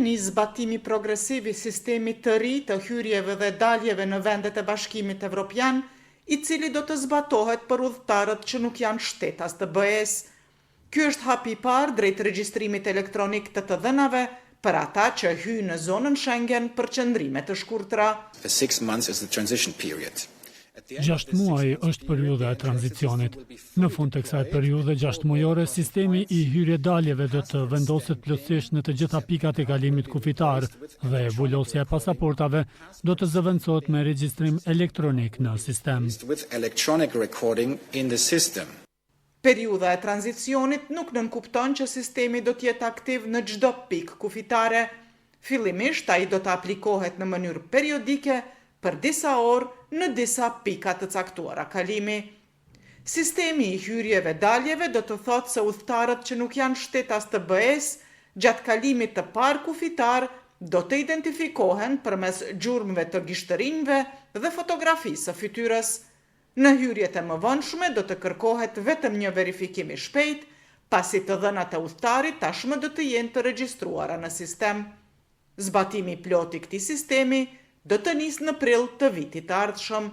Një zbatimi progresiv i sistemit të ri të hyrjeve dhe daljeve në vendet e Bashkimit Evropian, i cili do të zbatohet për udhëtarët që nuk janë shtetas të BE-s. Ky është hapi i parë drejt regjistrimit elektronik të dhënave për ata që hyjnë në zonën Schengen për qëndrime të shkurtra. 6 months is the transition period. 6 muaj është periudha e tranzicionit. Në fund të kësaj periudhe 6 muajore, sistemi i hyrje-daljeve do të vendoset plotësisht në të gjitha pikat e kalimit kufitar dhe vulosja e pasaportave do të zëvendësohet me regjistrim elektronik në sistem. Periudha e tranzicionit nuk nënkupton që sistemi do të jetë aktiv në çdo pikë kufitare. Fillimisht ai do të aplikohet në mënyrë periodike për disa orë në disa pika të caktuara kalimi. Sistemi i hyrjeve-daljeve do të thotë se udhëtarët që nuk janë shtetas të BE-s gjatë kalimit të parë kufitar do të identifikohen përmes gjurmëve të gishtërinjve dhe fotografisë së fytyrës. Në hyrjet e mëvonshme do të kërkohet vetëm një verifikim i shpejt, pasi të dhënat e udhëtarit tashmë do të jenë të regjistruara në sistem. Zbatimi plot i këtij sistemi do të nisë në prill të vitit të ardhshëm.